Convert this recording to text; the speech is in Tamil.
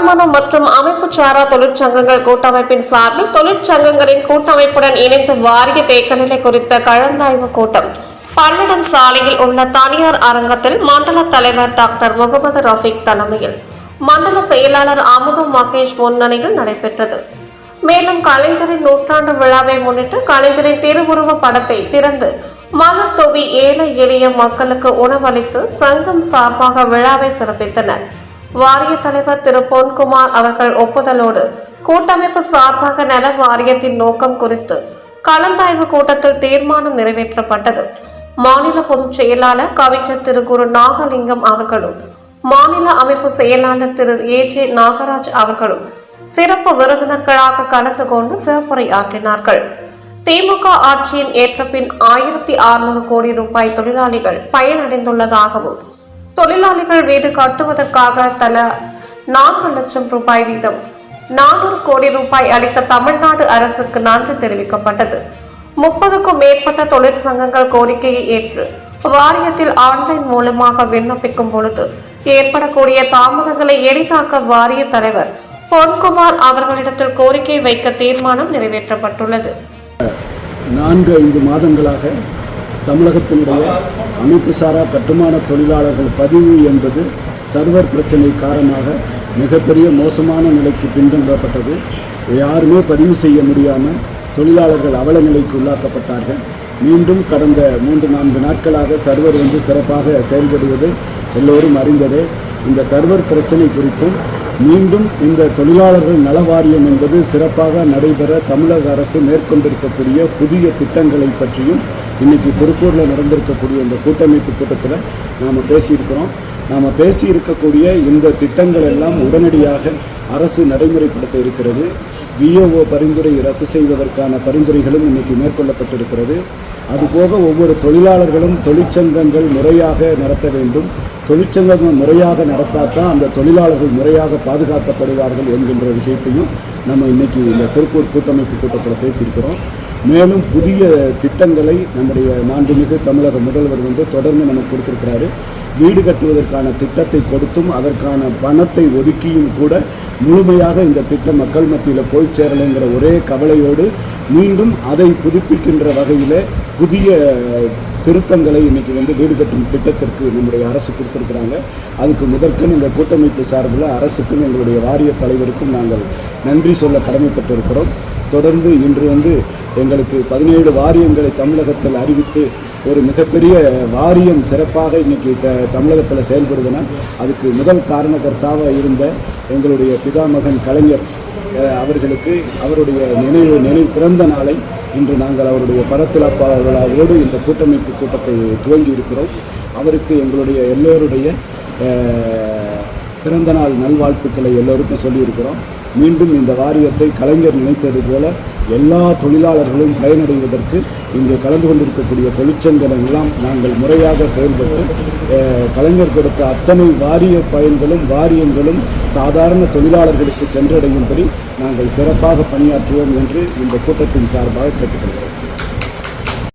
கட்டுமானம் மற்றும் அமைப்பு சாரா தொழிற்சங்கங்கள் கூட்டமைப்பின் சார்பில் தொழிற்சங்கங்களின் கூட்டமைப்புடன் இணைந்து வாரிய தேக்கநிலை குறித்த கலந்தாய்வு கூட்டம் பல்லடம் சாலையில் உள்ள தனியார் அரங்கத்தில் மண்டல தலைவர் டாக்டர் முகமது ரஃபீக் தலைமையில் மண்டல செயலாளர் அமுது மகேஷ் முன்னணியில் நடைபெற்றது. மேலும் கலைஞரின் நூற்றாண்டு விழாவை முன்னிட்டு கலைஞரின் திருவுருவ படத்தை திறந்து மலர் தூவி ஏழை எளிய மக்களுக்கு உணவளித்து சங்கம் சார்பாக விழாவை சிறப்பித்தனர். வாரிய தலைவர் திரு பொன்குமார் அவர்கள் ஒப்புதலோடு கூட்டமைப்பு சார்பாக நல வாரியத்தின் நோக்கம் குறித்து கலந்தாய்வு கூட்டத்தில் தீர்மானம் நிறைவேற்றப்பட்டது. மாநில பொதுச் செயலாளர் கவிஞர் திரு குரு நாகலிங்கம் அவர்களும் மாநில அமைப்பு செயலாளர் திரு ஏஜே நாகராஜ் அவர்களும் சிறப்பு விருந்தினர்களாக கலந்து கொண்டு சிறப்புரையாற்றினார்கள். திமுக ஆட்சியின் ஏற்றபின் 1600 கோடி ரூபாய் தொழிலாளிகள் பயனடைந்துள்ளதாகவும் தொழிலாளிகள் வீடு கட்டுவதற்காக தலா 4 லட்சம் ரூபாய் வீதம் 400 கோடி ரூபாய் அளித்த தமிழ்நாடு அரசுக்கு நன்றி தெரிவிக்கப்பட்டது. 30க்கும் மேற்பட்ட தொழிற்சங்கங்கள் கோரிக்கையை ஏற்று வாரியத்தில் ஆன்லைன் மூலமாக விண்ணப்பிக்கும் பொழுது ஏற்படக்கூடிய தாமதங்களை எளிதாக்க வாரிய தலைவர் பொன்குமார் அவர்களிடத்தில் கோரிக்கை வைக்க தீர்மானம் நிறைவேற்றப்பட்டுள்ளது. 4-5 மாதங்களாக தமிழகத்தினுடைய அமைப்பு சாரா கட்டுமான தொழிலாளர்கள் பதிவு என்பது சர்வர் பிரச்சனை காரணமாக மிகப்பெரிய மோசமான நிலைக்கு பின்தங்கப்பட்டது. யாருமே பதிவு செய்ய முடியாமல் தொழிலாளர்கள் அவல நிலைக்கு உள்ளாக்கப்பட்டார்கள். மீண்டும் கடந்த 3-4 நாட்களாக சர்வர் சிறப்பாக செயல்படுவது எல்லோரும் அறிந்ததே. இந்த சர்வர் பிரச்சனை குறித்தும் மீண்டும் இந்த தொழிலாளர்கள் நல வாரியம் என்பது சிறப்பாக நடைபெற தமிழக அரசு மேற்கொண்டிருக்கக்கூடிய புதிய திட்டங்களை பற்றியும் இன்னைக்கு திருப்பூரில் நடந்திருக்கக்கூடிய இந்த கூட்டமைப்பு கூட்டத்தில் நாம் பேசியிருக்கக்கூடிய இந்த திட்டங்கள் எல்லாம் உடனடியாக அரசு நடைமுறைப்படுத்த இருக்கிறது. விஓஓ பரிந்துரை ரத்து செய்வதற்கான பரிந்துரைகளும் இன்னைக்கு மேற்கொள்ளப்பட்டிருக்கிறது. அதுபோக ஒவ்வொரு தொழிலாளர்களும் தொழிற்சங்கங்கள் முறையாக நடத்த வேண்டும். தொழிற்சங்கங்கள் முறையாக நடத்தாதான் அந்த தொழிலாளர்கள் முறையாக பாதுகாக்கப்படுவார்கள் என்கின்ற விஷயத்தையும் நம்ம இன்னைக்கு இந்த திருப்பூர் கூட்டமைப்பு கூட்டத்தில் பேசியிருக்கிறோம். மேலும் புதிய திட்டங்களை நம்முடைய மாண்புமிகு தமிழக முதல்வர் தொடர்ந்து நமக்கு கொடுத்திருக்கிறாரு. வீடு கட்டுவதற்கான திட்டத்தை கொடுத்தும் அதற்கான பணத்தை ஒதுக்கியும் கூட முழுமையாக இந்த திட்டம் மக்கள் மத்தியில் போய் சேரலைங்கிற ஒரே கவலையோடு மீண்டும் அதை புதுப்பிக்கின்ற வகையில் புதிய திருத்தங்களை இன்னைக்கு வீடு கட்டும் திட்டத்திற்கு நம்முடைய அரசு கொடுத்திருக்கிறாங்க. அதுக்கு முதற்கன் இந்த கூட்டமைப்பு சார்பில் அரசுக்கும் எங்களுடைய வாரிய தலைவருக்கும் நாங்கள் நன்றி சொல்ல கடமைப்பட்டிருக்கிறோம். தொடர்ந்து இன்று எங்களுக்கு 17 வாரியங்களை தமிழகத்தில் அறிவித்து ஒரு மிகப்பெரிய வாரியம் சிறப்பாக இன்னைக்கு தமிழகத்தில் செயல்படுதுன்னா அதுக்கு முதல் காரணகர்த்தாக இருந்த எங்களுடைய பிதாமகன் கலைஞர் அவர்களுக்கு அவருடைய நினைவு பிறந்த நாளை இன்று நாங்கள் அவருடைய படத்திலப்பா விழாவோடு இந்த கூட்டமைப்பு கூட்டத்தை துவங்கி இருக்கிறோம். அவருக்கு எங்களுடைய எல்லோருடைய பிறந்த நாள் நல்வாழ்த்துக்களை எல்லோருக்கும் சொல்லியிருக்கிறோம். மீண்டும் இந்த வாரியத்தை கலைஞர் நினைத்தது போல எல்லா தொழிலாளர்களும் பயனடைவதற்கு இங்கே கலந்து கொண்டிருக்கக்கூடிய தொழிற்சங்கங்கள் எல்லாம் நாங்கள் முறையாக செயல்பட்டு கலைஞர் கொடுத்த அத்தனை வாரிய பயன்களும் வாரியங்களும் சாதாரண தொழிலாளர்களுக்கு சென்றடையும்படி நாங்கள் சிறப்பாக பணியாற்றுவோம் என்று இந்த கூட்டத்தின் சார்பாக கேட்டுக்கொள்கிறோம்.